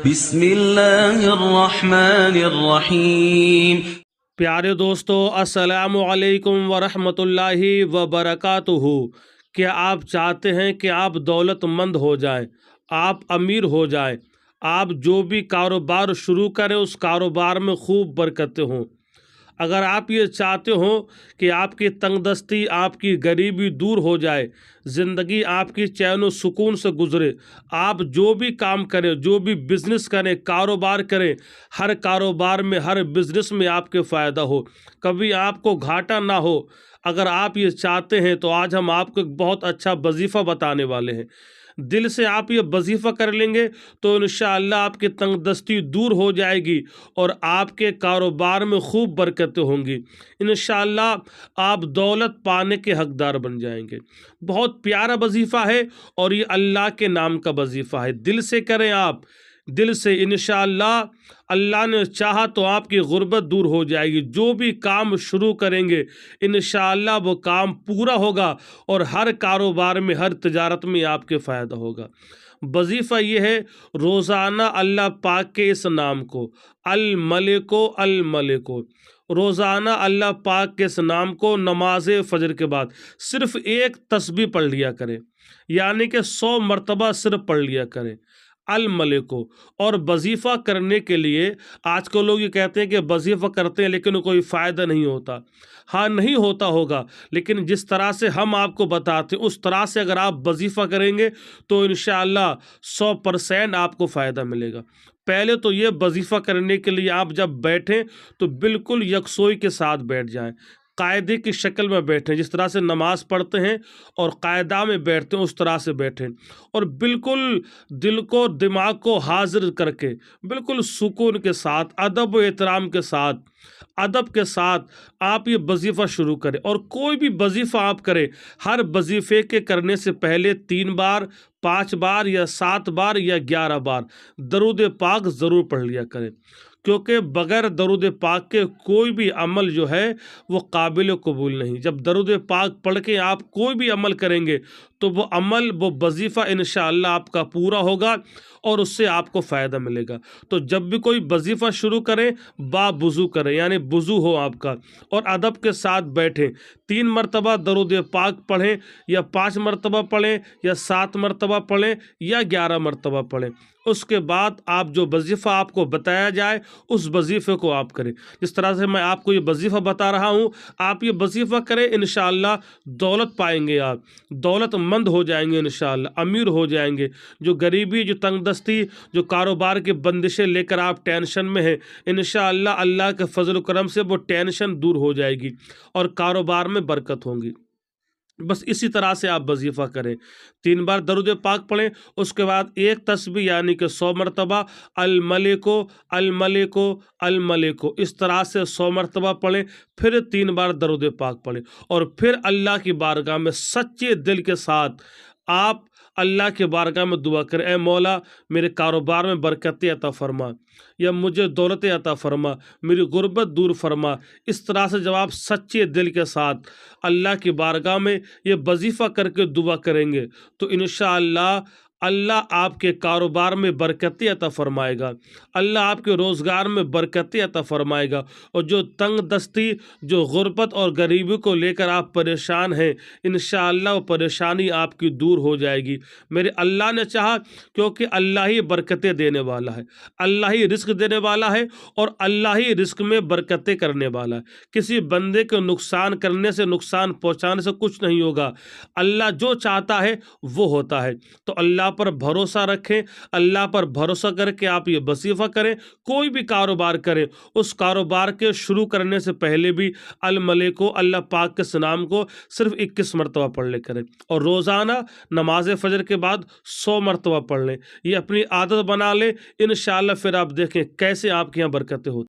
بسم اللہ الرحمن الرحیم۔ پیارے دوستو، السلام علیکم ورحمۃ اللہ وبرکاتہ۔ کیا آپ چاہتے ہیں کہ آپ دولت مند ہو جائیں، آپ امیر ہو جائیں، آپ جو بھی کاروبار شروع کریں اس کاروبار میں خوب برکتیں ہوں؟ اگر آپ یہ چاہتے ہو کہ آپ کی تنگ دستی، آپ کی غریبی دور ہو جائے، زندگی آپ کی چین و سکون سے گزرے، آپ جو بھی کام کریں، جو بھی بزنس کریں، کاروبار کریں، ہر کاروبار میں، ہر بزنس میں آپ کے فائدہ ہو، کبھی آپ کو گھاٹا نہ ہو، اگر آپ یہ چاہتے ہیں تو آج ہم آپ کو ایک بہت اچھا وظیفہ بتانے والے ہیں۔ دل سے آپ یہ وظیفہ کر لیں گے تو انشاءاللہ آپ کی تنگ دستی دور ہو جائے گی اور آپ کے کاروبار میں خوب برکتیں ہوں گی۔ انشاءاللہ آپ دولت پانے کے حقدار بن جائیں گے۔ بہت پیارا وظیفہ ہے اور یہ اللہ کے نام کا وظیفہ ہے۔ دل سے کریں آپ، دل سے، انشاءاللہ اللہ نے چاہا تو آپ کی غربت دور ہو جائے گی۔ جو بھی کام شروع کریں گے انشاءاللہ وہ کام پورا ہوگا اور ہر کاروبار میں، ہر تجارت میں آپ کے فائدہ ہوگا۔ وظیفہ یہ ہے، روزانہ اللہ پاک کے اس نام کو، الملک الملک، روزانہ اللہ پاک کے اس نام کو نماز فجر کے بعد صرف ایک تسبیح پڑھ لیا کریں، یعنی کہ 100 مرتبہ صرف پڑھ لیا کریں الملک۔ اور وظیفہ کرنے کے لیے آج کل لوگ یہ کہتے ہیں کہ وظیفہ کرتے ہیں لیکن کوئی فائدہ نہیں ہوتا۔ ہاں، نہیں ہوتا ہوگا، لیکن جس طرح سے ہم آپ کو بتاتے ہیں اس طرح سے اگر آپ وظیفہ کریں گے تو انشاءاللہ 100% آپ کو فائدہ ملے گا۔ پہلے تو یہ وظیفہ کرنے کے لیے آپ جب بیٹھیں تو بالکل یکسوئی کے ساتھ بیٹھ جائیں، قاعدے کی شکل میں بیٹھیں، جس طرح سے نماز پڑھتے ہیں اور قاعدہ میں بیٹھتے ہیں اس طرح سے بیٹھیں، اور بالکل دل کو، دماغ کو حاضر کر کے، بالکل سکون کے ساتھ، ادب و احترام کے ساتھ، ادب کے ساتھ آپ یہ وظیفہ شروع کریں۔ اور کوئی بھی وظیفہ آپ کریں، ہر وظیفے کے کرنے سے پہلے 3 بار، 5 بار یا 7 بار یا 11 بار درود پاک ضرور پڑھ لیا کریں، کیونکہ بغیر درود پاک کے کوئی بھی عمل جو ہے وہ قابل قبول نہیں۔ جب درود پاک پڑھ کے آپ کوئی بھی عمل کریں گے تو وہ عمل، وہ وظیفہ انشاءاللہ آپ کا پورا ہوگا اور اس سے آپ کو فائدہ ملے گا۔ تو جب بھی کوئی وظیفہ شروع کریں با وضو کریں، یعنی وضو ہو آپ کا، اور ادب کے ساتھ بیٹھیں، 3 مرتبہ درود پاک پڑھیں یا 5 مرتبہ پڑھیں یا 7 مرتبہ پڑھیں یا 11 مرتبہ پڑھیں۔ اس کے بعد آپ جو وظیفہ آپ کو بتایا جائے اس وظیفے کو آپ کریں۔ جس طرح سے میں آپ کو یہ وظیفہ بتا رہا ہوں، آپ یہ وظیفہ کریں، انشاءاللہ دولت پائیں گے، آپ دولت مند ہو جائیں گے، انشاءاللہ امیر ہو جائیں گے۔ جو غریبی، جو تنگ دستی، جو کاروبار کی بندشیں لے کر آپ ٹینشن میں ہیں، انشاءاللہ اللہ کے فضل و کرم سے وہ ٹینشن دور ہو جائے گی اور کاروبار میں برکت ہوں گی۔ بس اسی طرح سے آپ وظیفہ کریں، 3 بار درود پاک پڑھیں، اس کے بعد ایک تسبیح یعنی کہ 100 مرتبہ الملک الملک الملک، اس طرح سے 100 مرتبہ پڑھیں، پھر 3 بار درود پاک پڑھیں، اور پھر اللہ کی بارگاہ میں سچے دل کے ساتھ آپ اللہ کے بارگاہ میں دعا کریں، اے مولا میرے کاروبار میں برکتیں عطا فرما، یا مجھے دولت عطا فرما، میری غربت دور فرما۔ اس طرح سے جب آپ سچے دل کے ساتھ اللہ کی بارگاہ میں یہ وظیفہ کر کے دعا کریں گے تو انشاءاللہ اللہ آپ کے کاروبار میں برکتیں عطا فرمائے گا، اللہ آپ کے روزگار میں برکتیں عطا فرمائے گا، اور جو تنگ دستی، جو غربت اور غریبی کو لے کر آپ پریشان ہیں، انشاءاللہ وہ پریشانی آپ کی دور ہو جائے گی۔ میرے اللہ نے چاہا، کیونکہ اللہ ہی برکتیں دینے والا ہے، اللہ ہی رزق دینے والا ہے، اور اللہ ہی رزق میں برکتیں کرنے والا ہے۔ کسی بندے کو نقصان کرنے سے، نقصان پہنچانے سے کچھ نہیں ہوگا۔ اللہ جو چاہتا ہے وہ ہوتا ہے۔ تو اللہ پر بھروسہ رکھیں، اللہ پر بھروسہ کر کے آپ یہ وظیفہ کریں، کوئی بھی کاروبار کریں، اس کاروبار کے شروع کرنے سے پہلے بھی الملک کو، اللہ پاک کے نام کو صرف 21 مرتبہ پڑھ لے کریں، اور روزانہ نماز فجر کے بعد 100 مرتبہ پڑھ لیں۔ یہ اپنی عادت بنا لیں، انشاءاللہ پھر آپ دیکھیں کیسے آپ کے یہاں برکتیں ہوتی ہیں۔